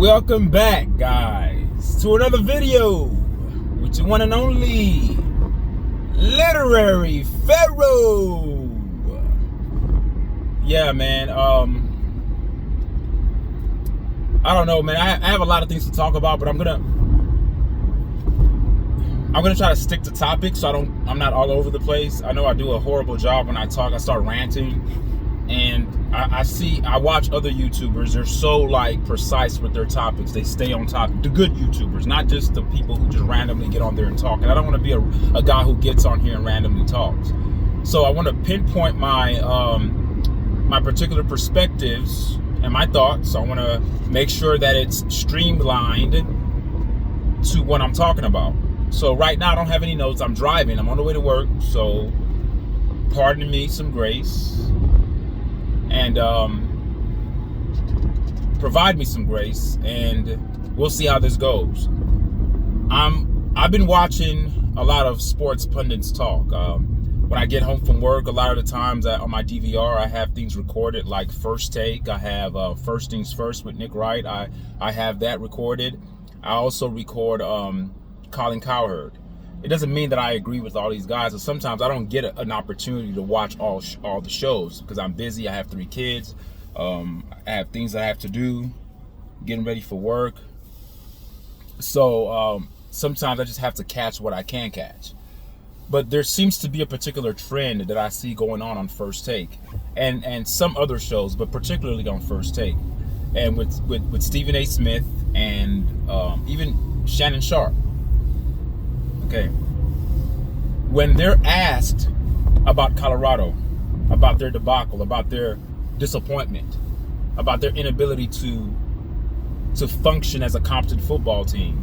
Welcome back, guys, to another video with your one and only Literary Pharaoh. Yeah, man. I don't know, man. I have a lot of things to talk about, but I'm gonna try to stick to topics so I'm not all over the place. I know I do a horrible job when I talk. I start ranting, and I watch other YouTubers. They're so precise with their topics. They stay on topic. The good YouTubers, not just the people who just randomly get on there and talk. And I don't want to be a guy who gets on here and randomly talks. So I want to pinpoint my my particular perspectives and my thoughts. I want to make sure that it's streamlined to what I'm talking about. So right now I don't have any notes. I'm driving. I'm on the way to work. So pardon me some grace. And provide me some grace, and we'll see how this goes. I've been watching a lot of sports pundits talk. When I get home from work, a lot of the times on my DVR, I have things recorded like First Take. I have First Things First with Nick Wright. I have that recorded. I also record Colin Cowherd. It doesn't mean that I agree with all these guys, but sometimes I don't get an opportunity to watch all the shows because I'm busy. I have 3 kids. I have things I have to do, getting ready for work. So sometimes I just have to catch what I can catch. But there seems to be a particular trend that I see going on First Take and some other shows, but particularly on First Take. And with Stephen A. Smith and even Shannon Sharp. Okay. When they're asked about Colorado, about their debacle, about their disappointment, about their inability to function as a competent football team,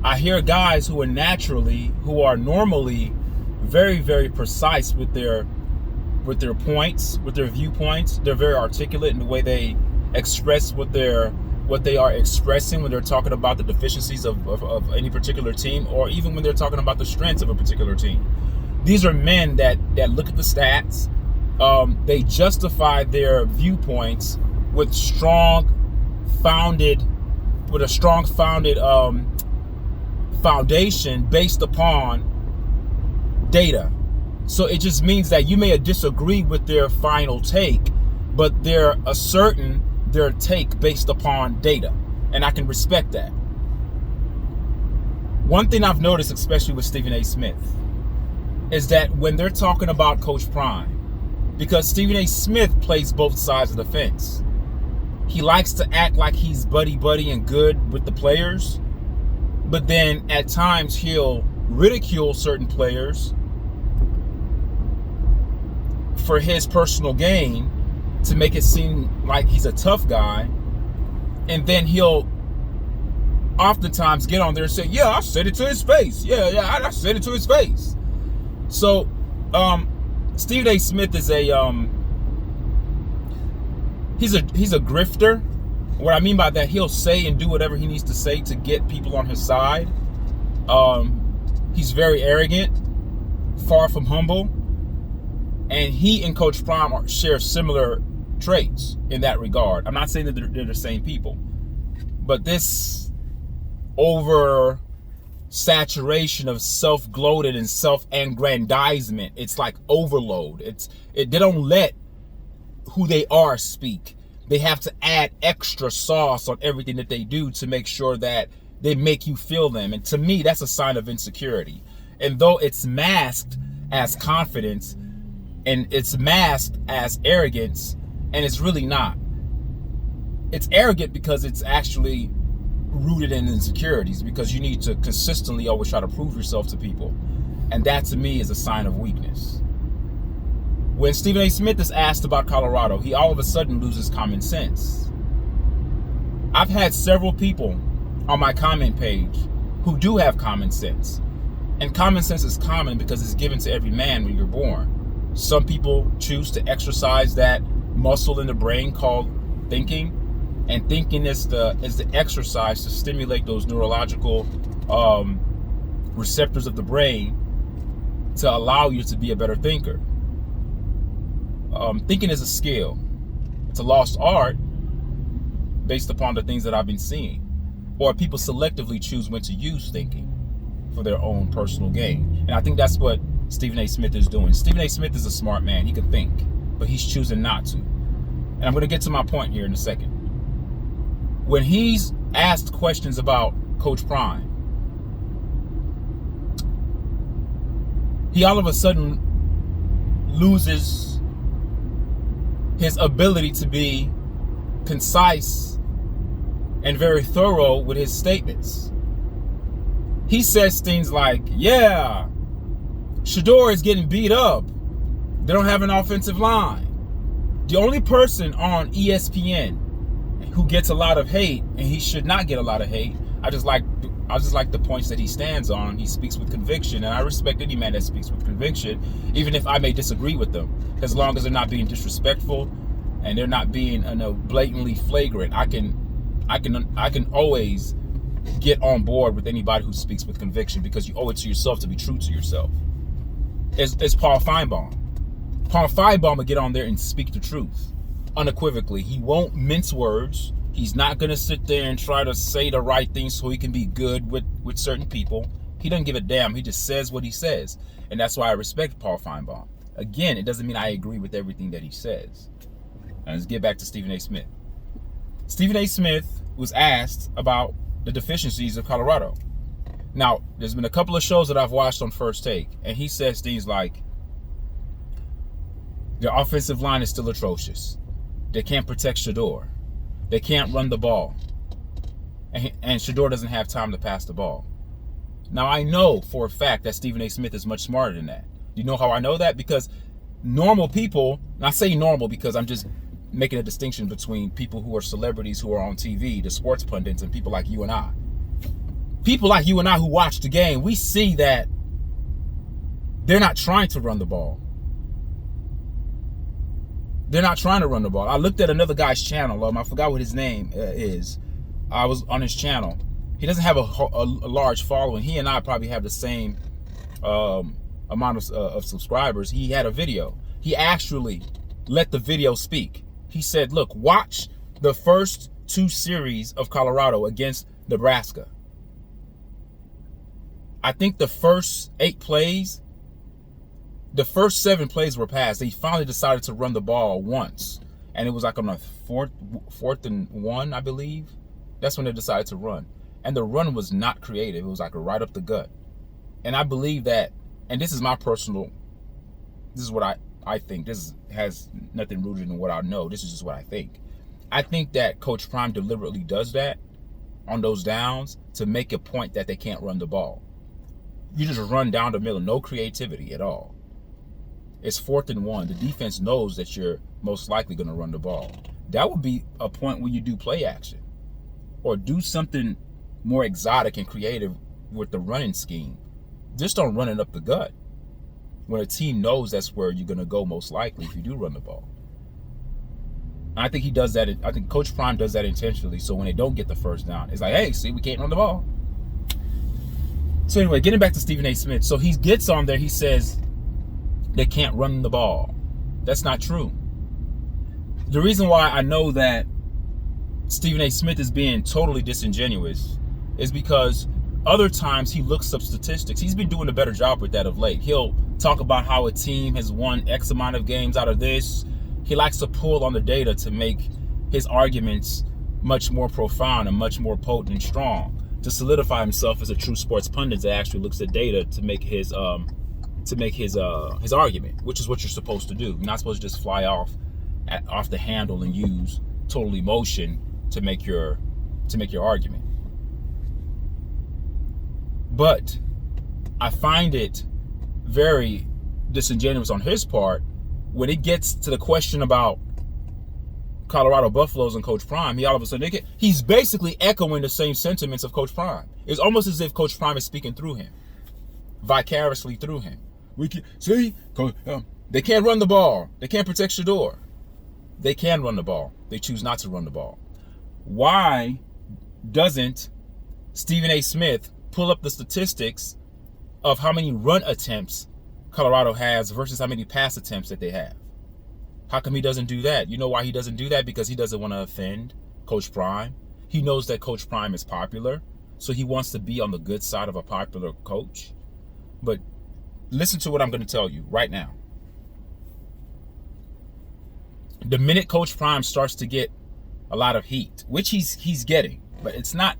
I hear guys who are normally very, very precise with their points, with their viewpoints. They're very articulate in the way they express what they are expressing when they're talking about the deficiencies of any particular team, or even when they're talking about the strengths of a particular team. These are men that look at the stats. They justify their viewpoints with a strong founded foundation based upon data. So it just means that you may disagree with their final take, but they're asserting their take based upon data, and I can respect that. One thing I've noticed, especially with Stephen A. Smith, is that when they're talking about Coach Prime, because Stephen A. Smith plays both sides of the fence. He likes to act like he's buddy and good with the players, but then at times he'll ridicule certain players for his personal gain, to make it seem like he's a tough guy. And then he'll oftentimes get on there and say, yeah, I said it to his face. Yeah, I said it to his face. So Stephen A. Smith is he's a grifter. What I mean by that, he'll say and do whatever he needs to say to get people on his side. He's very arrogant, far from humble. And he and Coach Prime share similar traits in that regard. I'm not saying that they're the same people, but this over saturation of self-gloated and self-aggrandizement, it's like overload. They don't let who they are speak. They have to add extra sauce on everything that they do to make sure that they make you feel them. And to me, that's a sign of insecurity. And though it's masked as confidence, and it's masked as arrogance, and it's really not. It's arrogant because it's actually rooted in insecurities, because you need to consistently always try to prove yourself to people. And that to me is a sign of weakness. When Stephen A. Smith is asked about Colorado, he all of a sudden loses common sense. I've had several people on my comment page who do have common sense. And common sense is common because it's given to every man when you're born. Some people choose to exercise that muscle in the brain called thinking, and thinking is the exercise to stimulate those neurological receptors of the brain to allow you to be a better thinker. Thinking is a skill. It's a lost art, based upon the things that I've been seeing. Or people selectively choose when to use thinking for their own personal gain. And I think that's what Stephen A. Smith is doing. Stephen A. Smith is a smart man. He can think, but he's choosing not to. And I'm going to get to my point here in a second. When he's asked questions about Coach Prime, he all of a sudden loses his ability to be concise and very thorough with his statements. He says things like, yeah, Shedeur is getting beat up. They don't have an offensive line. The only person on ESPN who gets a lot of hate, and he should not get a lot of hate, I just like the points that he stands on. He speaks with conviction, and I respect any man that speaks with conviction, even if I may disagree with them, as long as they're not being disrespectful and they're not being blatantly flagrant. I can always get on board with anybody who speaks with conviction, because you owe it to yourself to be true to yourself. It's Paul Feinbaum. Paul Feinbaum will get on there and speak the truth unequivocally. He won't mince words. He's not going to sit there and try to say the right thing so he can be good with certain people. He doesn't give a damn. He just says what he says. And that's why I respect Paul Feinbaum. Again, it doesn't mean I agree with everything that he says. And let's get back to Stephen A. Smith. Stephen A. Smith was asked about the deficiencies of Colorado. Now, there's been a couple of shows that I've watched on First Take, and he says things like, their offensive line is still atrocious. They can't protect Shedeur. They can't run the ball. And Shedeur doesn't have time to pass the ball. Now, I know for a fact that Stephen A. Smith is much smarter than that. You know how I know that? Because normal people, and I say normal because I'm just making a distinction between people who are celebrities who are on TV, the sports pundits, and people like you and I. People like you and I who watch the game, we see that they're not trying to run the ball. They're not trying to run the ball. I looked at another guy's channel. I forgot what his name is. I was on his channel. He doesn't have a large following. He and I probably have the same amount of subscribers. He had a video. He actually let the video speak. He said, look, watch the first 2 series of Colorado against Nebraska. I think the first 8 plays, the first 7 plays were passed. They finally decided to run the ball once. And it was like on a fourth and 1, I believe. That's when they decided to run. And the run was not creative. It was like a right up the gut. And I believe that, and this is my personal, this is what I think. This has nothing rooted in what I know. This is just what I think. I think that Coach Prime deliberately does that on those downs to make a point that they can't run the ball. You just run down the middle, no creativity at all. It's 4th and 1. The defense knows that you're most likely going to run the ball. That would be a point where you do play action or do something more exotic and creative with the running scheme. Just don't run it up the gut when a team knows that's where you're going to go most likely if you do run the ball. I think he does that. I think Coach Prime does that intentionally. So when they don't get the first down, it's like, hey, see, we can't run the ball. So anyway, getting back to Stephen A. Smith. So he gets on there. He says they can't run the ball. That's not true. The reason why I know that Stephen A. Smith is being totally disingenuous is because other times he looks up statistics. He's been doing a better job with that of late. He'll talk about how a team has won X amount of games out of this. He likes to pull on the data to make his arguments much more profound and much more potent and strong, to solidify himself as a true sports pundit that actually looks at data to make his argument, which is what you're supposed to do. You're not supposed to just fly off the handle and use total emotion to make your argument. But I find it very disingenuous on his part when it gets to the question about Colorado Buffaloes and Coach Prime. He all of a sudden he's basically echoing the same sentiments of Coach Prime. It's almost as if Coach Prime is speaking through him, vicariously through him. We can see they can't run the ball. They can't protect Shedeur. They can run the ball. They choose not to run the ball. Why doesn't Stephen A. Smith pull up the statistics of how many run attempts Colorado has versus how many pass attempts that they have? How come he doesn't do that? You know why he doesn't do that? Because he doesn't want to offend Coach Prime. He knows that Coach Prime is popular, so he wants to be on the good side of a popular coach. But listen to what I'm going to tell you right now. The minute Coach Prime starts to get a lot of heat, which he's getting, but it's not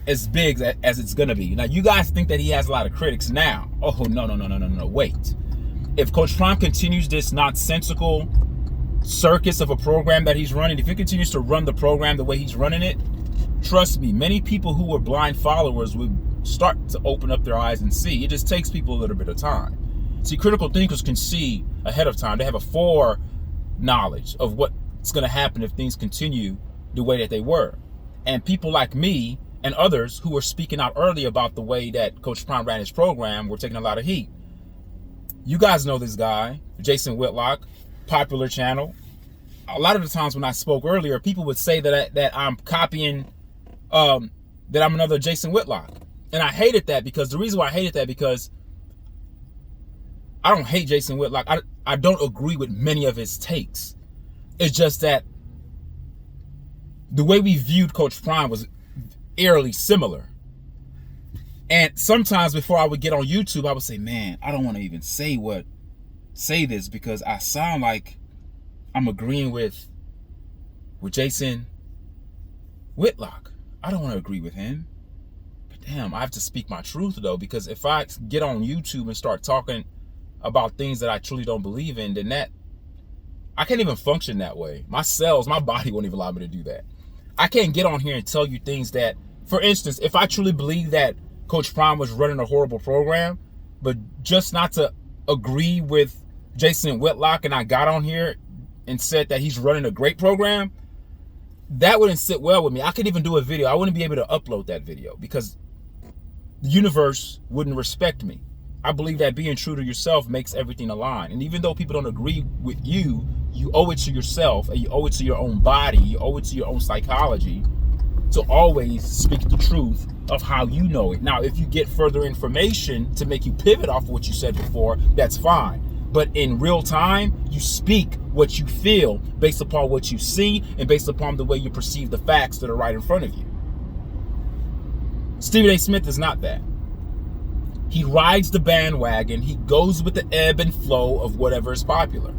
as big as it's going to be. Now, you guys think that he has a lot of critics now. Oh, no, wait. If Coach Prime continues this nonsensical circus of a program that he's running, if he continues to run the program the way he's running it, trust me, many people who were blind followers would start to open up their eyes and see. It just takes people a little bit of time. See, critical thinkers can see ahead of time. They have a foreknowledge of what's going to happen if things continue the way that they were. And people like me and others who were speaking out early about the way that Coach Prime ran his program were taking a lot of heat. You guys know this guy, Jason Whitlock, popular channel. A lot of the times when I spoke earlier, people would say that I'm copying, that I'm another Jason Whitlock. And I hated that, because the reason why I hated that, because I don't hate Jason Whitlock. I don't agree with many of his takes. It's just that the way we viewed Coach Prime was eerily similar. And sometimes before I would get on YouTube, I would say, man, I don't want to even say this because I sound like I'm agreeing with Jason Whitlock. I don't want to agree with him. But damn, I have to speak my truth though, because if I get on YouTube and start talking about things that I truly don't believe in, then I can't even function that way. My cells, my body won't even allow me to do that. I can't get on here and tell you things that, for instance, if I truly believe that Coach Prime was running a horrible program, but just not to agree with Jason Whitlock, and I got on here and said that he's running a great program, that wouldn't sit well with me. I could even do a video. I wouldn't be able to upload that video because the universe wouldn't respect me. I believe that being true to yourself makes everything align. And even though people don't agree with you, you owe it to yourself, and you owe it to your own body, you owe it to your own psychology to always speak the truth of how you know it. Now, if you get further information to make you pivot off of what you said before, that's fine. But in real time, you speak what you feel based upon what you see and based upon the way you perceive the facts that are right in front of you. Stephen A. Smith is not that. He rides the bandwagon. He goes with the ebb and flow of whatever is popular.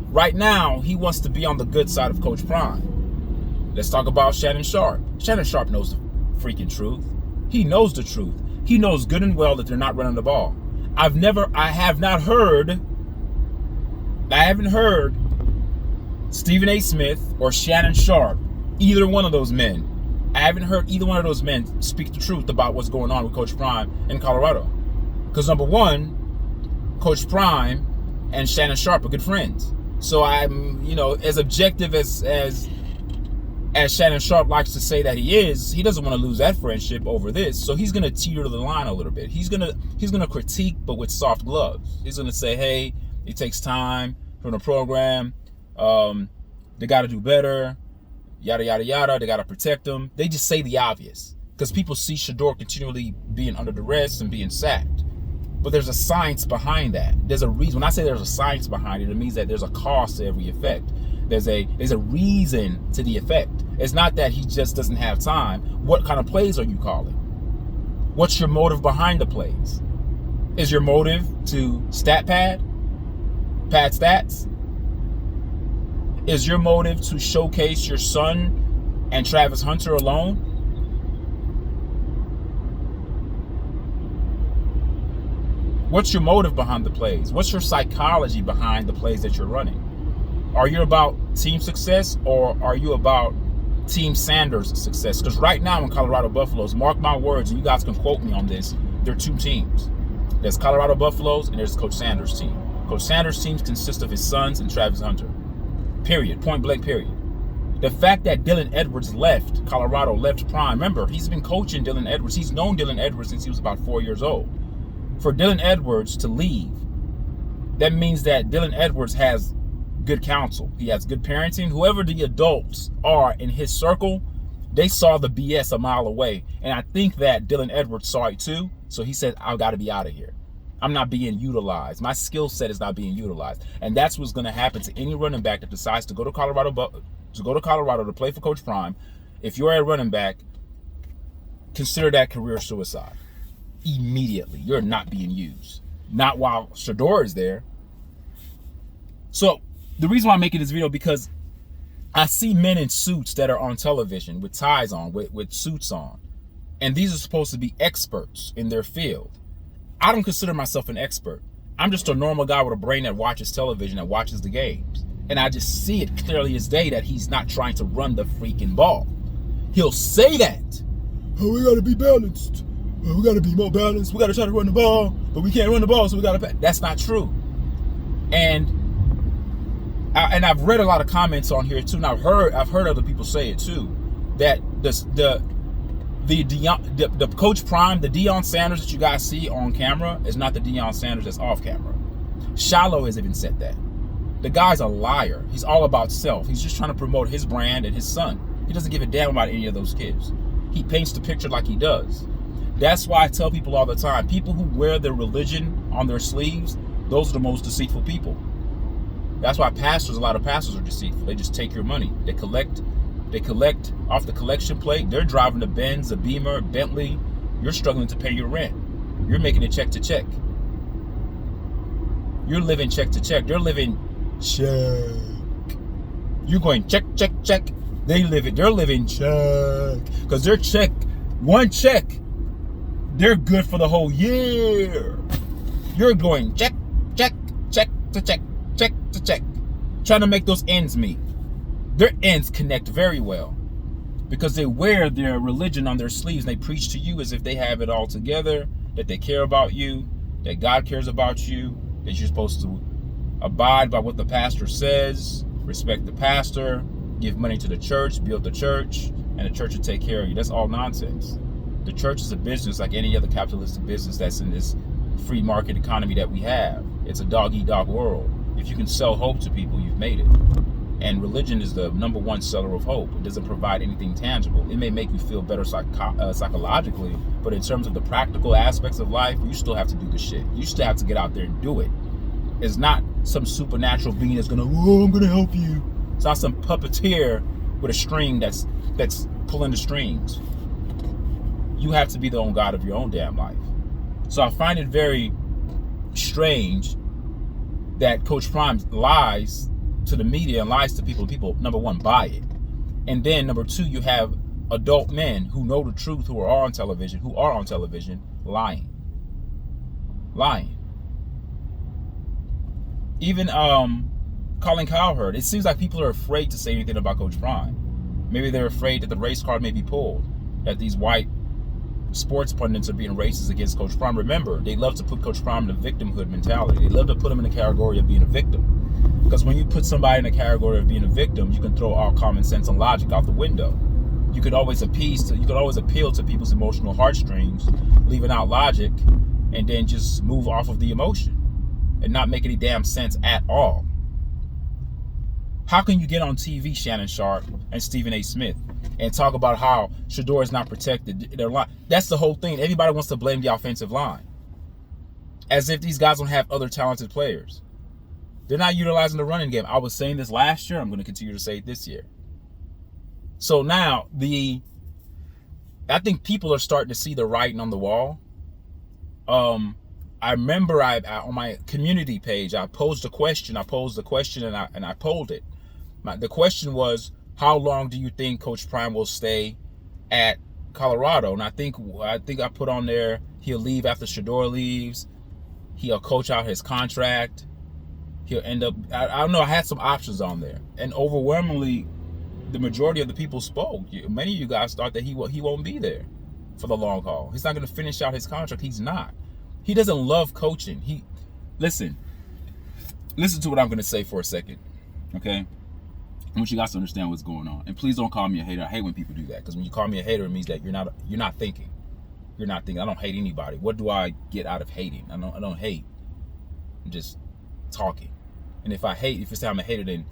Right now, he wants to be on the good side of Coach Prime. Let's talk about Shannon Sharp. Shannon Sharp knows the freaking truth. He knows the truth. He knows good and well that they're not running the ball. I haven't heard Stephen A. Smith or Shannon Sharp, either one of those men. I haven't heard either one of those men speak the truth about what's going on with Coach Prime in Colorado. Because number one, Coach Prime and Shannon Sharp are good friends. So I'm, as objective as Shannon Sharp likes to say that he is, he doesn't want to lose that friendship over this. So he's going to teeter the line a little bit. He's going to critique, but with soft gloves. He's going to say, hey, it takes time from the program. They got to do better. Yada, yada, yada. They got to protect them. They just say the obvious because people see Shador continually being under duress and being sacked. But there's a science behind that. There's a reason. When I say there's a science behind it, it means that there's a cause to every effect. There's a reason to the effect. It's not that he just doesn't have time. What kind of plays are you calling? What's your motive behind the plays? Is your motive to pad stats? Is your motive to showcase your son and Travis Hunter alone? What's your motive behind the plays? What's your psychology behind the plays that you're running? Are you about team success or are you about Team Sanders' success? Because right now in Colorado Buffaloes, mark my words, and you guys can quote me on this, there are two teams. There's Colorado Buffaloes and there's Coach Sanders' team. Coach Sanders' teams consist of his sons and Travis Hunter. Period. Point blank, period. The fact that Dylan Edwards left Colorado, left Prime, remember, he's been coaching Dylan Edwards. He's known Dylan Edwards since he was about 4 years old. For Dylan Edwards to leave, that means that Dylan Edwards has good counsel. He has good parenting. Whoever the adults are in his circle, they saw the BS a mile away. And I think that Dylan Edwards saw it too. So he said, I've got to be out of here. I'm not being utilized. My skill set is not being utilized. And that's what's going to happen to any running back that decides to go to Colorado to go to Colorado to play for Coach Prime, if you're a running back, consider that career suicide. Immediately. You're not being used. Not while Shedeur is there. So the reason why I'm making this video, because I see men in suits that are on television with ties on, with suits on. And these are supposed to be experts in their field. I don't consider myself an expert. I'm just a normal guy with a brain that watches television, that watches the games. And I just see it clearly as day that he's not trying to run the freaking ball. He'll say that. Oh, we got to be balanced. Oh, we got to be more balanced. We got to try to run the ball, but we can't run the ball, so we got to... That's not true. And I've read a lot of comments on here too, and I've heard other people say it too, that the Coach Prime, the Deion Sanders that you guys see on camera is not the Deion Sanders that's off camera. Shallow has even said that. The guy's a liar. He's all about self. He's just trying to promote his brand and his son. He doesn't give a damn about any of those kids. He paints the picture like he does. That's why I tell people all the time, people who wear their religion on their sleeves, those are the most deceitful people. That's why a lot of pastors are deceitful. They just take your money. They collect off the collection plate. They're driving a Benz, a Beamer, a Bentley. You're struggling to pay your rent. You're making it check to check. You're living check to check. They're living check. You're going check, check, check. They're living check. Because their check, one check, they're good for the whole year. You're going check, check, check to check, check to check. Trying to make those ends meet. Their ends connect very well because they wear their religion on their sleeves. They preach to you as if they have it all together, that they care about you, that God cares about you, that you're supposed to abide by what the pastor says, respect the pastor, give money to the church, build the church, and the church will take care of you. That's all nonsense. The church is a business like any other capitalistic business that's in this free market economy that we have. It's a dog-eat-dog world. If you can sell hope to people, you've made it. And religion is the number one seller of hope. It doesn't provide anything tangible. It may make you feel better psychologically, but in terms of the practical aspects of life, you still have to do the shit. You still have to get out there and do it. It's not some supernatural being that's gonna, oh, I'm gonna help you. It's not some puppeteer with a string that's pulling the strings. You have to be the own God of your own damn life. So I find it very strange that Coach Prime lies to the media and lies to people. People, number one, buy it. And then number two, you have adult men who know the truth, who are on television, lying. Even Colin Cowherd, it seems like people are afraid to say anything about Coach Prime. Maybe they're afraid that the race card may be pulled, that these white sports pundits are being racist against Coach Prime. Remember, they love to put Coach Prime in a victimhood mentality. They love to put him in the category of being a victim. Because when you put somebody in the category of being a victim, you can throw all common sense and logic out the window. You could always appeal to people's emotional heartstrings, leaving out logic, and then just move off of the emotion and not make any damn sense at all. How can you get on TV, Shannon Sharp and Stephen A. Smith, and talk about how Shedeur is not protected? That's the whole thing. Everybody wants to blame the offensive line, as if these guys don't have other talented players. They're not utilizing the running game. I was saying this last year. I'm going to continue to say it this year. So now I think people are starting to see the writing on the wall. I remember I on my community page, I posed a question. I posed the question and I polled it. The question was, how long do you think Coach Prime will stay at Colorado? And I think I put on there, he'll leave after Shedeur leaves. He'll coach out his contract. He'll end up, I don't know, I had some options on there. And overwhelmingly, the majority of the people spoke. Many of you guys thought that he won't be there for the long haul. He's not going to finish out his contract. He's not. He doesn't love coaching. Listen to what I'm going to say for a second, okay? I want you guys to understand what's going on. And please don't call me a hater. I hate when people do that, because when you call me a hater, it means that you're not thinking. You're not thinking. I don't hate anybody. What do I get out of hating? I don't hate. I'm just talking. And if you say I'm a hater, then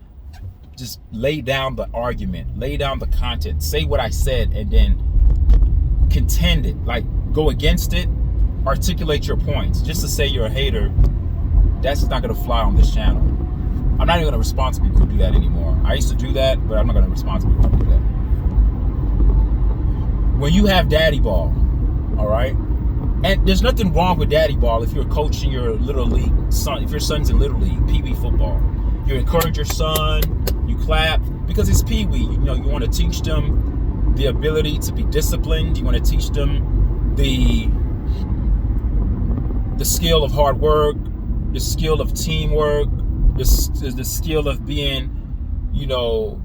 just lay down the argument, lay down the content, say what I said, and then contend it. Like, go against it, articulate your points. Just to say you're a hater, that's not going to fly on this channel. I'm not even going to respond to people who do that anymore. I used to do that, but I'm not going to respond to people who do that. When you have daddy ball, all right? And there's nothing wrong with daddy ball if you're coaching your little league son, if your son's in little league, pee-wee football. You encourage your son, you clap, because it's pee-wee. You know, you want to teach them the ability to be disciplined. You want to teach them the skill of hard work, the skill of teamwork, the skill of being, you know,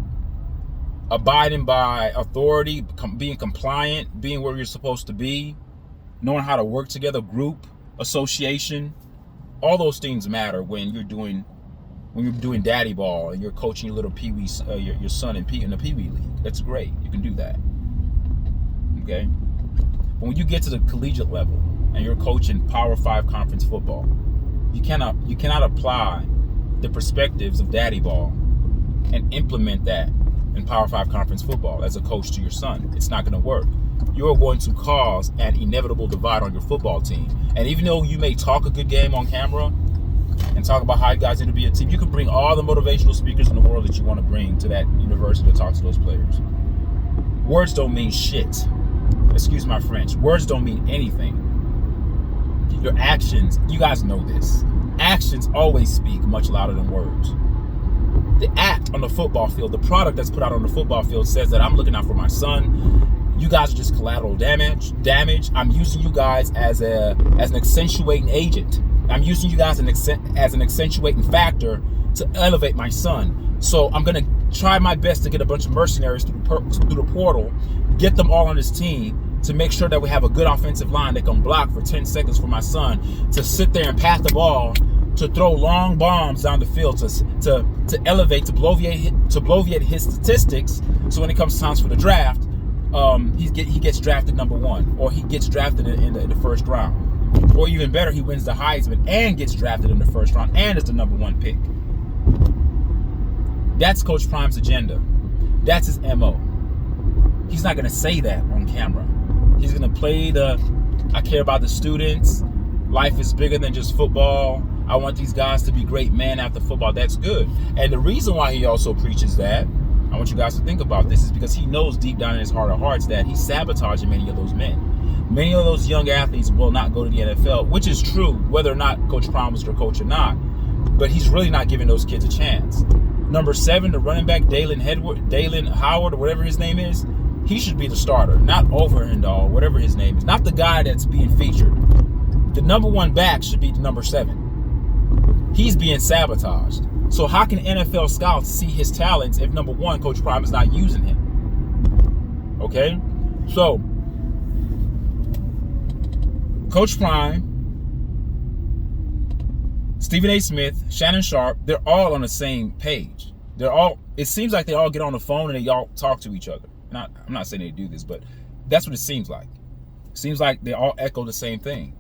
abiding by authority, being compliant, being where you're supposed to be, knowing how to work together, group, association. All those things matter when you're doing daddy ball and you're coaching your little pee-wee, your son in the pee-wee league. That's great. You can do that. Okay? But when you get to the collegiate level and you're coaching Power 5 conference football, you cannot apply the perspectives of daddy ball and implement that in Power 5 conference football as a coach to your son. It's not going to work. You're going to cause an inevitable divide on your football team. And even though you may talk a good game on camera and talk about how you guys need to be a team, you can bring all the motivational speakers in the world that you want to bring to that university to talk to those players. Words don't mean shit. Excuse my French. Words don't mean anything. Your actions, you guys know this. Actions always speak much louder than words. The act on the football field, the product that's put out on the football field says that I'm looking out for my son. You guys are just collateral damage. I'm using you guys as an accentuating agent. I'm using you guys as an accentuating factor to elevate my son. So I'm going to try my best to get a bunch of mercenaries through the portal, get them all on this team to make sure that we have a good offensive line that can block for 10 seconds for my son to sit there and pass the ball, to throw long bombs down the field, to elevate, to bloviate his statistics. So when it comes time for the draft, he gets drafted number 1, or he gets drafted in the first round. Or even better, he wins the Heisman and gets drafted in the first round and is the number 1 pick. That's Coach Prime's agenda. That's his MO. He's not going to say that on camera. He's going to play I care about the students. Life is bigger than just football. I want these guys to be great men after football. That's good. And the reason why he also preaches that, I want you guys to think about this, is because he knows deep down in his heart of hearts that he's sabotaging many of those men. Many of those young athletes will not go to the NFL, which is true, whether or not Coach Prime was their coach or not. But he's really not giving those kids a chance. Number 7, the running back, Dalen Howard, or whatever his name is, he should be the starter, not Overhendall, whatever his name is, not the guy that's being featured. The number 1 back should be the number 7. He's being sabotaged. So how can NFL scouts see his talents if, number 1, Coach Prime is not using him? Okay? So, Coach Prime, Stephen A. Smith, Shannon Sharp, they're all on the same page. It seems like they all get on the phone and they all talk to each other. I'm not saying they do this, but that's what it seems like. It seems like they all echo the same thing.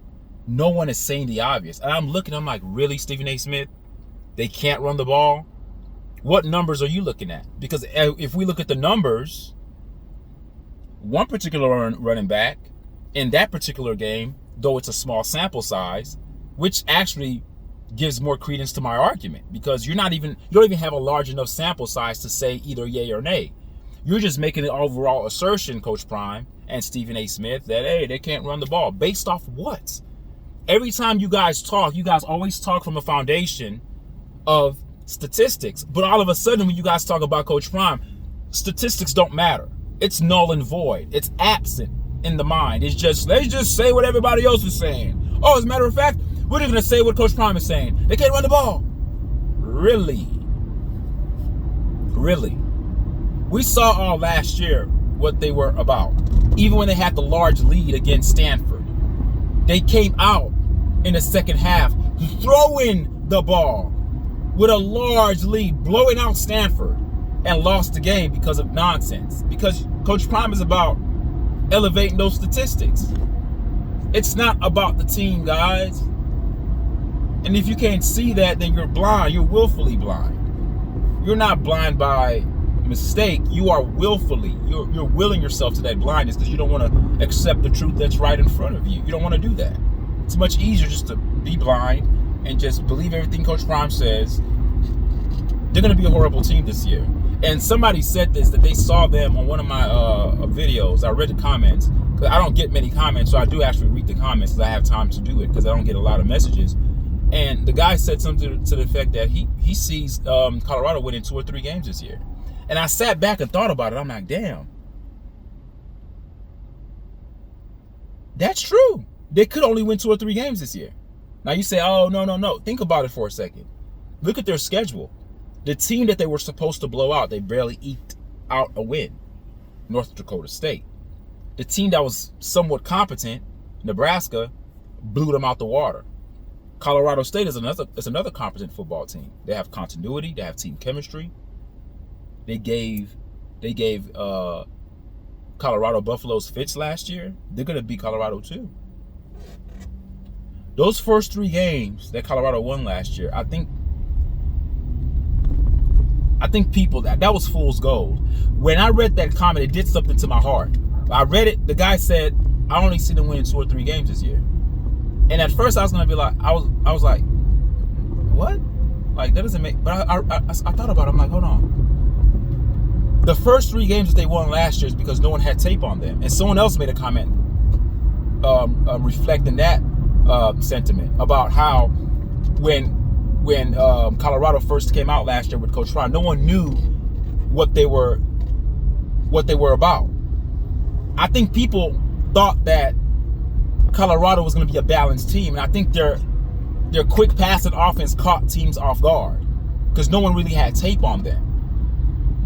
No one is saying the obvious. And I'm like, really, Stephen A. Smith? They can't run the ball? What numbers are you looking at? Because if we look at the numbers, one particular running back in that particular game, though it's a small sample size, which actually gives more credence to my argument, because you don't even have a large enough sample size to say either yay or nay. You're just making an overall assertion, Coach Prime and Stephen A. Smith, that, hey, they can't run the ball. Based off what? Every time you guys talk, you guys always talk from a foundation of statistics. But all of a sudden, when you guys talk about Coach Prime, statistics don't matter. It's null and void. It's absent in the mind. It's just, let's just say what everybody else is saying. Oh, as a matter of fact, we're just going to say what Coach Prime is saying. They can't run the ball. Really? Really? We saw all last year what they were about. Even when they had the large lead against Stanford, they came out in the second half throwing the ball with a large lead, blowing out Stanford, and lost the game because of nonsense. Because Coach Prime is about elevating those statistics. It's not about the team, guys. And if you can't see that, then you're blind. You're willfully blind. You're not blind by mistake. You are willfully. You're willing yourself to that blindness because you don't want to accept the truth that's right in front of you. You don't want to do that. It's much easier just to be blind and just believe everything Coach Prime says they're going to be a horrible team this year. And somebody said this, that they saw them on one of my videos. I read the comments, because I don't get many comments, so I do actually read the comments because I have time to do it, because I don't get a lot of messages. And the guy said something to the effect that he sees Colorado winning 2 or 3 games this year. And I sat back and thought about it. I'm like, damn. That's true. They could only win 2 or 3 games this year. Now you say, oh, no. Think about it for a second. Look at their schedule. The team that they were supposed to blow out, they barely eked out a win. North Dakota State. The team that was somewhat competent, Nebraska, blew them out the water. Colorado State is another competent football team. They have continuity. They have team chemistry. They gave Colorado Buffaloes fits last year. They're going to beat Colorado too. Those first 3 games that Colorado won last year, I think people, that was fool's gold. When I read that comment, it did something to my heart. I read it. The guy said, I only see them winning 2 or 3 games this year. And at first I was gonna be like, I was like, what? Like, that doesn't make. But I thought about it. I'm like, hold on. The first 3 games that they won last year is because no one had tape on them. And someone else made a comment reflecting that sentiment about how when Colorado first came out last year with Coach Fry, no one knew what they were about. I think people thought that Colorado was going to be a balanced team, and I think their quick passing offense caught teams off guard because no one really had tape on them.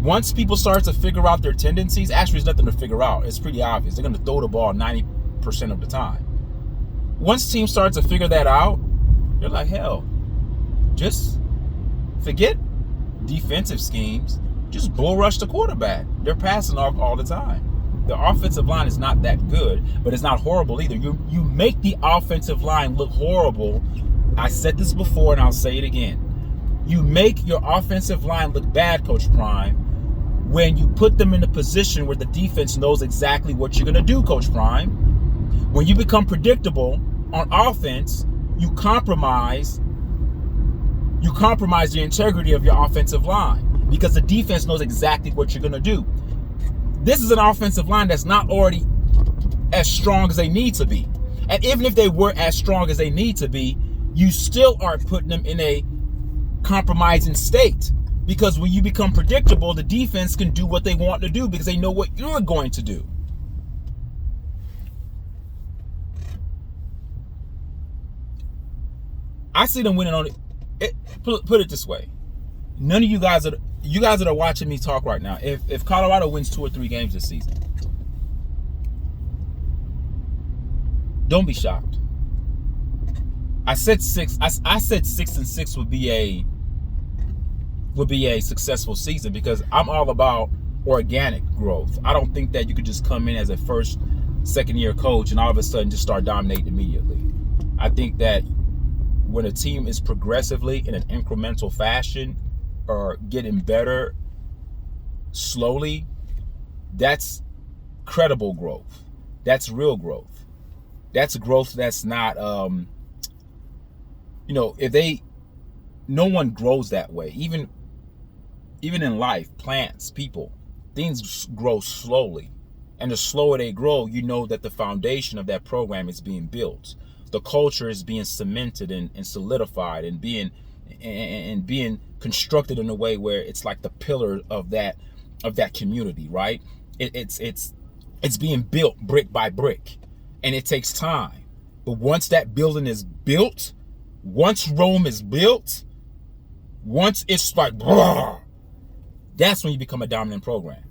Once people start to figure out their tendencies, actually there's nothing to figure out. It's pretty obvious. They're going to throw the ball 90% of the time. Once teams start to figure that out, you're like, hell, just forget defensive schemes. Just bull rush the quarterback. They're passing off all the time. The offensive line is not that good, but it's not horrible either. You make the offensive line look horrible. I said this before and I'll say it again. You make your offensive line look bad, Coach Prime, when you put them in a position where the defense knows exactly what you're going to do, Coach Prime. When you become predictable on offense, you compromise the integrity of your offensive line because the defense knows exactly what you're going to do. This is an offensive line that's not already as strong as they need to be. And even if they were as strong as they need to be, you still are putting them in a compromising state. Because when you become predictable, the defense can do what they want to do because they know what you're going to do. I see them winning on it. Put it this way. None of you guys that are watching me talk right now, if Colorado wins 2 or 3 games this season, don't be shocked. I said 6. I said 6-6 would be a successful season because I'm all about organic growth. I don't think that you could just come in as a second year coach and all of a sudden just start dominating immediately. I think that when a team is progressively in an incremental fashion or getting better slowly, that's credible growth. That's real growth. That's growth that's not, no one grows that way. Even in life, plants, people, things grow slowly. And the slower they grow, you know that the foundation of that program is being built. The culture is being cemented and solidified and being constructed in a way where it's like the pillar of that community, right? It's being built brick by brick, and it takes time. But once that building is built, once Rome is built, once it's like, blah, that's when you become a dominant program.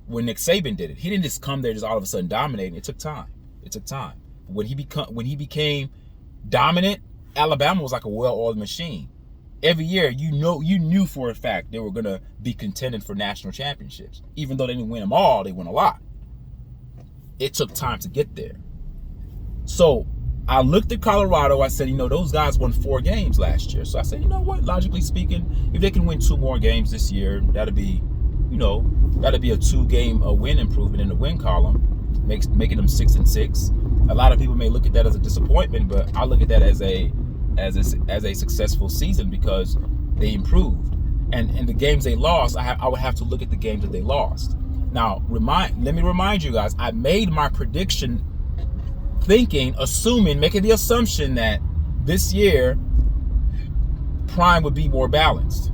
When Nick Saban did it, he didn't just come there just all of a sudden dominating. It took time. When he became dominant, Alabama was like a well-oiled machine. Every year, you knew for a fact they were going to be contending for national championships. Even though they didn't win them all, they won a lot. It took time to get there. So I looked at Colorado. I said, those guys won 4 games last year. So I said, you know what? Logically speaking, if they can win 2 more games this year, that'll be a 2-game win improvement in the win column, making them 6-6. A lot of people may look at that as a disappointment, but I look at that as a successful season because they improved. And the games they lost, I would have to look at the games that they lost. Now, let me remind you guys, I made my prediction making the assumption that this year Prime would be more balanced.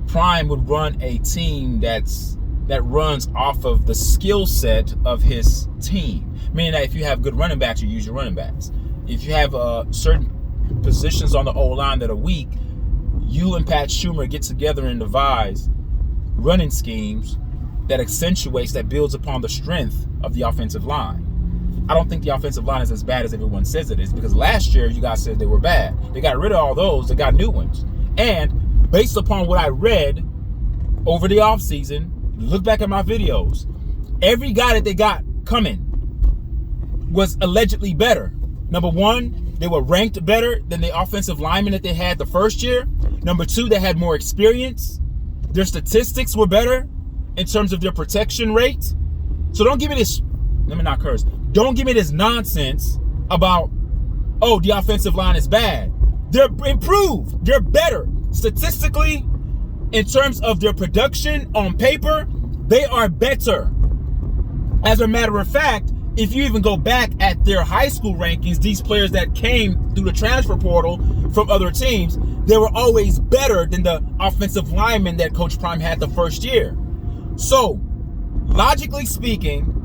Prime would run a team that runs off of the skill set of his team. Meaning that if you have good running backs, you use your running backs. If you have certain positions on the O-line that are weak, you and Pat Schumer get together and devise running schemes that accentuates, that builds upon the strength of the offensive line. I don't think the offensive line is as bad as everyone says it is, because last year you guys said they were bad. They got rid of all those. They got new ones. And based upon what I read over the offseason, look back at my videos, every guy that they got coming was allegedly better. Number one, they were ranked better than the offensive linemen that they had the first year. Number two, they had more experience. Their statistics were better in terms of their protection rate. So don't give me this, let me not curse. Don't give me this nonsense about, oh, the offensive line is bad. They're improved. They're better. Statistically, in terms of their production on paper, they are better. As a matter of fact, if you even go back at their high school rankings, these players that came through the transfer portal from other teams, they were always better than the offensive linemen that Coach Prime had the first year. So, logically speaking,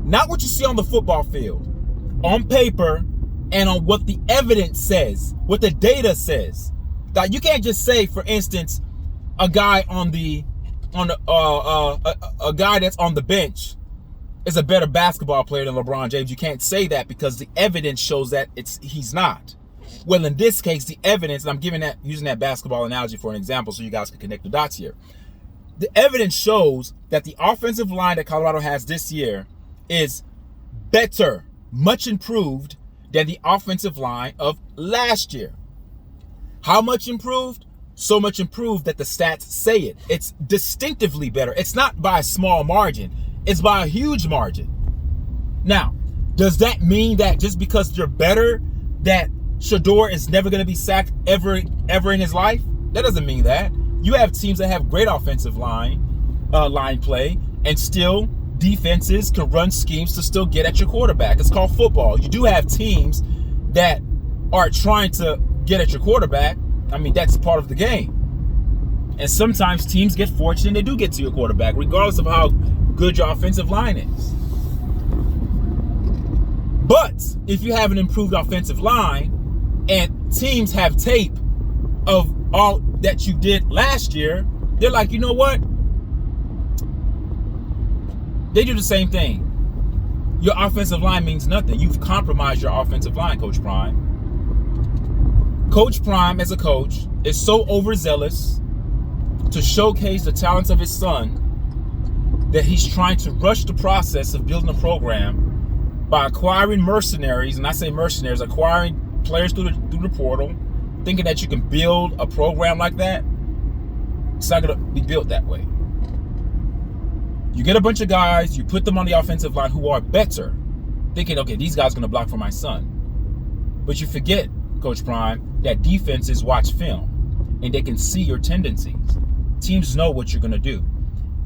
not what you see on the football field, on paper, and on what the evidence says, what the data says. Now, you can't just say, for instance, a guy a guy that's on the bench is a better basketball player than LeBron James. You can't say that because the evidence shows that he's not. Well, in this case, the evidence, and I'm using that basketball analogy for an example so you guys can connect the dots here. The evidence shows that the offensive line that Colorado has this year is better, much improved than the offensive line of last year. How much improved? So much improved that the stats say it. It's distinctively better. It's not by a small margin. It's by a huge margin. Now, does that mean that just because you're better, that Shador is never going to be sacked ever in his life? That doesn't mean that. You have teams that have great offensive line play, and still defenses can run schemes to still get at your quarterback. It's called football. You do have teams that are trying to get at your quarterback. I mean, that's part of the game. And sometimes teams get fortunate, they do get to your quarterback, regardless of how good your offensive line is. But if you have an improved offensive line and teams have tape of all that you did last year, they're like, you know what? They do the same thing. Your offensive line means nothing. You've compromised your offensive line, Coach Prime. Coach Prime, as a coach, is so overzealous to showcase the talents of his son that he's trying to rush the process of building a program by acquiring mercenaries, and I say mercenaries, acquiring players through the portal, thinking that you can build a program like that. It's not going to be built that way. You get a bunch of guys, you put them on the offensive line who are better, thinking, okay, these guys are going to block for my son. But you forget, Coach Prime, that defenses watch film and they can see your tendencies. Teams know what you're going to do.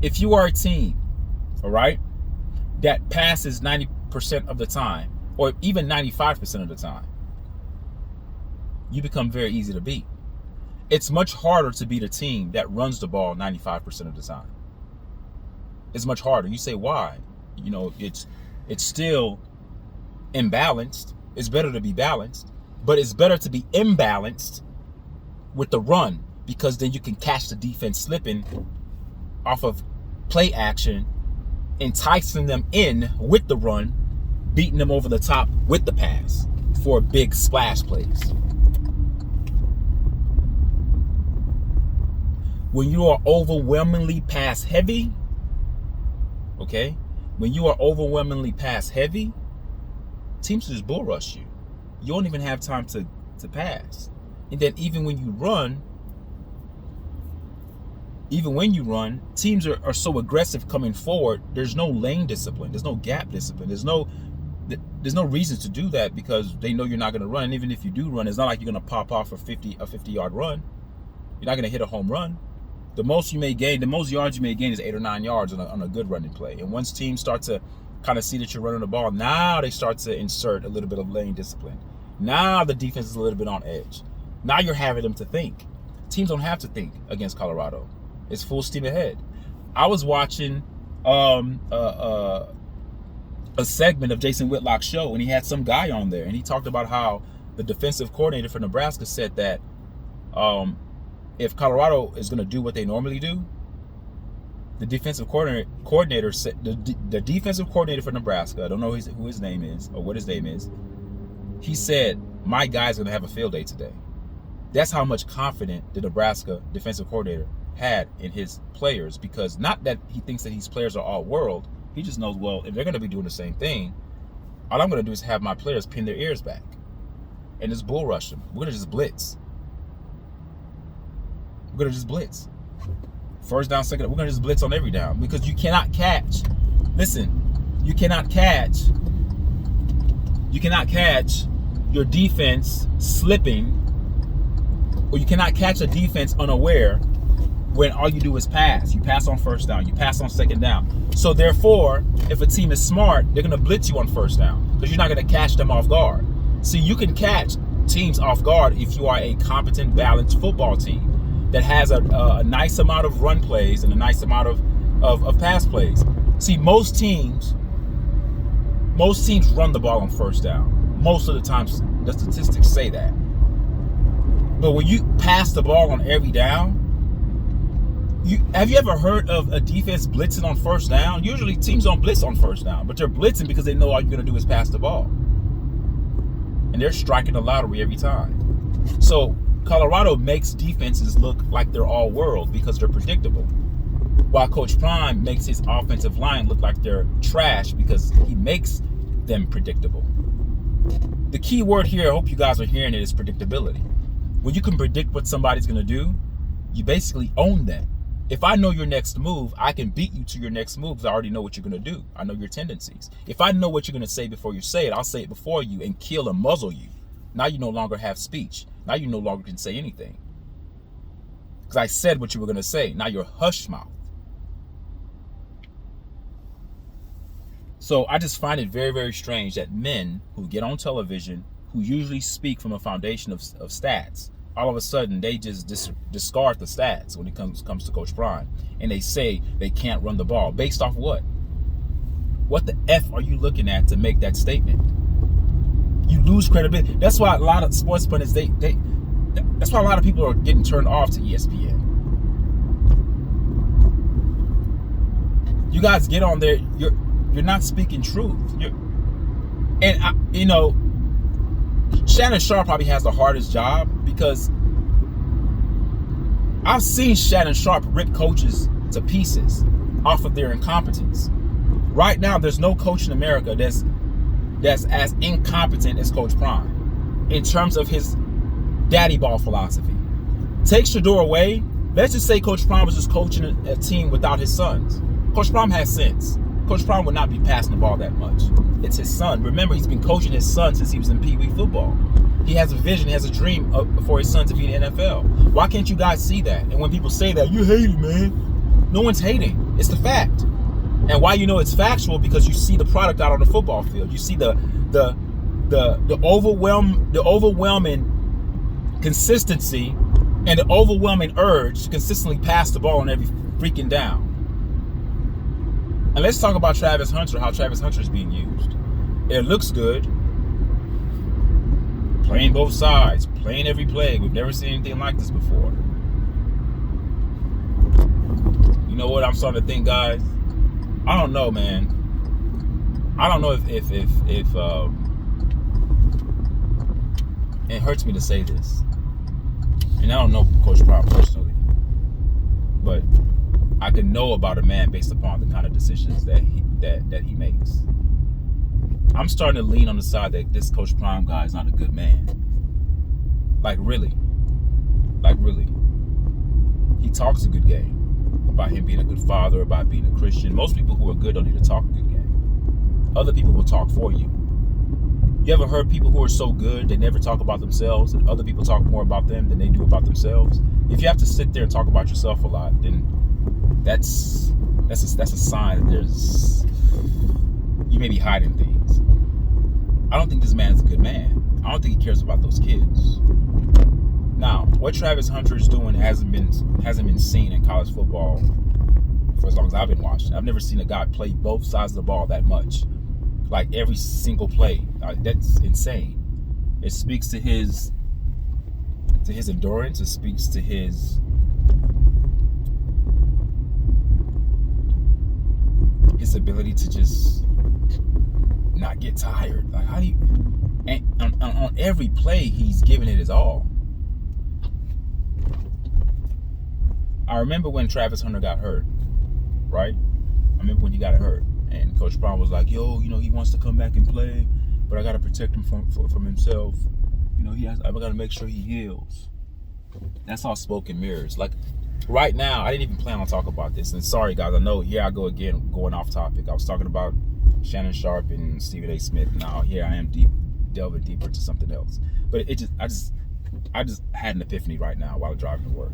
If you are a team, all right, that passes 90% of the time, or even 95% of the time, you become very easy to beat. It's much harder to beat a team that runs the ball 95% of the time. It's much harder. You say, why? You know, it's still imbalanced. It's better to be balanced, but it's better to be imbalanced with the run, because then you can catch the defense slipping off of play action, enticing them in with the run, beating them over the top with the pass for big splash plays. When you are overwhelmingly pass heavy, okay? When you are overwhelmingly pass heavy, teams just bull rush you. You don't even have time to pass. And then even when you run, teams are so aggressive coming forward, there's no lane discipline, there's no gap discipline, there's no reason to do that, because they know you're not going to run. And even if you do run, it's not like you're going to pop off a 50-yard run. You're not going to hit a home run. The most yards you may gain is 8 or 9 yards on a good running play. And once teams start to kind of see that you're running the ball, now they start to insert a little bit of lane discipline. Now the defense is a little bit on edge. Now you're having them to think. Teams don't have to think against Colorado. It's full steam ahead. I was watching a segment of Jason Whitlock's show, and he had some guy on there, and he talked about how the defensive coordinator for Nebraska said that if Colorado is going to do what they normally do, the defensive coordinator said the defensive coordinator for Nebraska, I don't know who his name is or what his name is, he said, my guy's going to have a field day today. That's how much confidence the Nebraska defensive coordinator had in his players, because not that he thinks that these players are all world. He just knows, well, if they're going to be doing the same thing, all I'm going to do is have my players pin their ears back and just bull rush them. We're going to just blitz. We're going to just blitz. First down, second down, we're going to just blitz on every down, because you cannot catch. Listen, you cannot catch your defense slipping, or you cannot catch a defense unaware when all you do is pass. You pass on first down. You pass on second down. So therefore, if a team is smart, they're going to blitz you on first down, because you're not going to catch them off guard. See, you can catch teams off guard if you are a competent, balanced football team that has a nice amount of run plays and a nice amount of pass plays. See, most teams run the ball on first down. Most of the times, the statistics say that. But when you pass the ball on every down, have you ever heard of a defense blitzing on first down? Usually teams don't blitz on first down, but they're blitzing because they know all you're going to do is pass the ball. And they're striking the lottery every time. So Colorado makes defenses look like they're all world because they're predictable, while Coach Prime makes his offensive line look like they're trash because he makes them predictable. The key word here, I hope you guys are hearing it, is predictability. When you can predict what somebody's going to do, you basically own them. If I know your next move, I can beat you to your next move because I already know what you're going to do. I know your tendencies. If I know what you're going to say before you say it, I'll say it before you and kill and muzzle you. Now you no longer have speech. Now you no longer can say anything, because I said what you were going to say. Now you're hush mouth. So I just find it very, very strange that men who get on television, who usually speak from a foundation of stats, all of a sudden they just discard the stats when it comes to Coach Prime, and they say they can't run the ball. Based off what? What the F are you looking at to make that statement? You lose credibility. That's why a lot of sports pundits, that's why a lot of people are getting turned off to ESPN. You guys get on there, you're not speaking truth. Shannon Sharp probably has the hardest job, because I've seen Shannon Sharp rip coaches to pieces off of their incompetence. Right now, there's no coach in America that's as incompetent as Coach Prime in terms of his daddy ball philosophy. Take Shador away. Let's just say Coach Prime was just coaching a team without his sons. Coach Prime has sense. Coach Prime would not be passing the ball that much. It's his son. Remember, he's been coaching his son since he was in Pee Wee football. He has a vision, he has a dream for his son to be in the NFL. Why can't you guys see that? And when people say that, you hate it, man. No one's hating. It's the fact. And why you know it's factual? Because you see the product out on the football field. You see the overwhelming consistency and the overwhelming urge to consistently pass the ball on every freaking down. And let's talk about Travis Hunter, how Travis Hunter is being used. It looks good. Playing both sides, playing every play. We've never seen anything like this before. You know what I'm starting to think, guys? I don't know, man. I don't know if it hurts me to say this, and I don't know Coach Prime personally, but I can know about a man based upon the kind of decisions that he makes. I'm starting to lean on the side that this Coach Prime guy is not a good man. Like really. He talks a good game about him being a good father, about being a Christian. Most people who are good don't need to talk a good game. Other people will talk for you. You ever heard people who are so good they never talk about themselves, and other people talk more about them than they do about themselves? If you have to sit there and talk about yourself a lot, then that's a sign that you may be hiding things. I don't think this man is a good man. I don't think he cares about those kids. Now, what Travis Hunter is doing hasn't been seen in college football for as long as I've been watching. I've never seen a guy play both sides of the ball that much, like every single play. That's insane. It speaks to his endurance. It speaks to his ability to just not get tired. Like, how do you? And on every play, he's giving it his all. I remember when Travis Hunter got hurt, right? I remember when he got hurt, and Coach Brown was like, "Yo, he wants to come back and play, but I got to protect him from himself. I got to make sure he heals." That's all smoke and mirrors. Like, right now, I didn't even plan on talking about this. And sorry, guys, I know here I go again, going off topic. I was talking about Shannon Sharp and Stephen A. Smith. Now here I am delving deeper into something else. But I just had an epiphany right now while driving to work.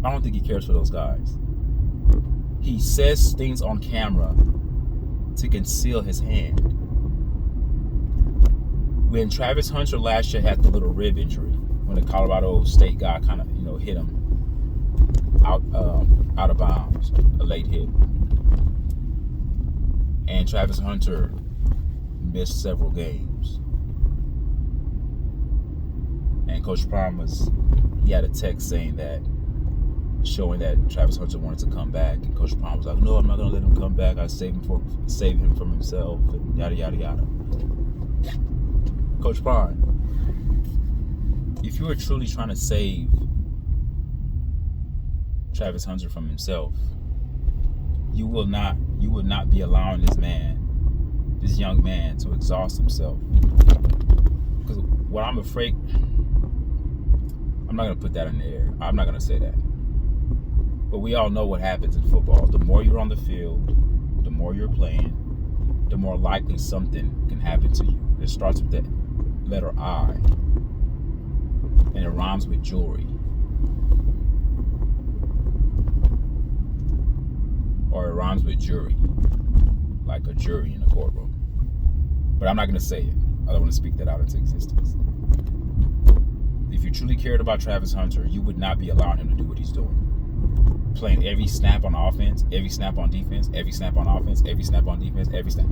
I don't think he cares for those guys. He says things on camera to conceal his hand. When Travis Hunter last year had the little rib injury, when the Colorado State guy kind of hit him out of bounds, a late hit, and Travis Hunter missed several games, and Coach Prime he had a text showing that Travis Hunter wanted to come back, and Coach Prime was like, "No, I'm not gonna let him come back. I save him from himself," and yada yada yada. Coach Prime, if you were truly trying to save Travis Hunter from himself, you would not be allowing this young man, to exhaust himself. Because what I'm afraid, I'm not gonna put that in the air. I'm not gonna say that. But we all know what happens in football. The more you're on the field, the more you're playing, the more likely something can happen to you. It starts with the letter I, and it rhymes with jewelry. Or it rhymes with jury, like a jury in a courtroom. But I'm not going to say it. I don't want to speak that out into existence. If you truly cared about Travis Hunter, you would not be allowing him to do what he's doing. Playing every snap on offense, every snap on defense, every snap on offense, every snap on defense, every snap.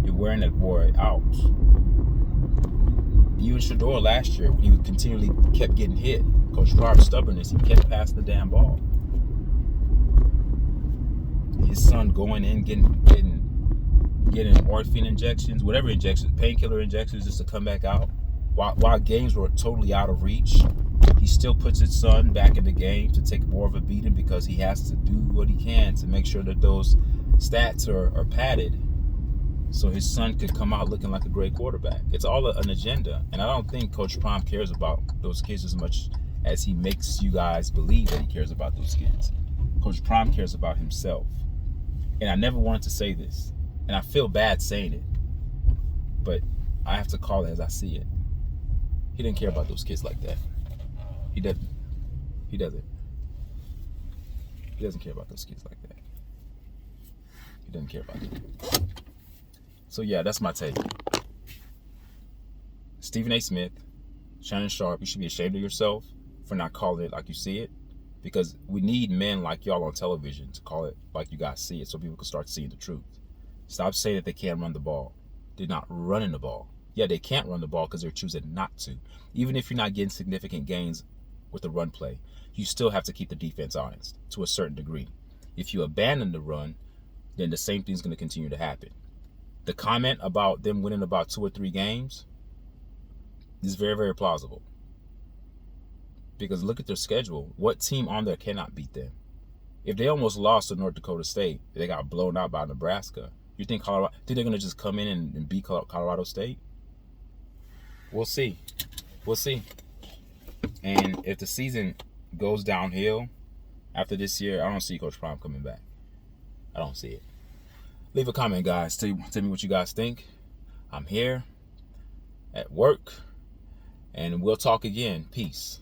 You're wearing that boy out. You and Shador last year, when he continually kept getting hit, Coach Rob's stubbornness, he kept passing the damn ball. His son going in, getting morphine injections, whatever injections, painkiller injections, just to come back out. While games were totally out of reach, he still puts his son back in the game to take more of a beating because he has to do what he can to make sure that those stats are padded, so his son could come out looking like a great quarterback. It's all an agenda, and I don't think Coach Prime cares about those kids as much as he makes you guys believe that he cares about those kids. Coach Prime cares about himself, and I never wanted to say this, and I feel bad saying it, but I have to call it as I see it. He didn't care about those kids like that. He doesn't. He doesn't care about those kids like that. He doesn't care about them. So yeah, that's my take. Stephen A. Smith, Shannon Sharp, you should be ashamed of yourself for not calling it like you see it, because we need men like y'all on television to call it like you guys see it so people can start seeing the truth. Stop saying that they can't run the ball. They're not running the ball. Yeah, they can't run the ball because they're choosing not to. Even if you're not getting significant gains with the run play, you still have to keep the defense honest to a certain degree. If you abandon the run, then the same thing's going to continue to happen. The comment about them winning about 2 or 3 games is very, very plausible. Because look at their schedule. What team on there cannot beat them? If they almost lost to North Dakota State, they got blown out by Nebraska. You think they're going to just come in and beat Colorado State? We'll see. We'll see. And if the season goes downhill after this year, I don't see Coach Prime coming back. I don't see it. Leave a comment, guys. Tell me what you guys think. I'm here at work, and we'll talk again. Peace.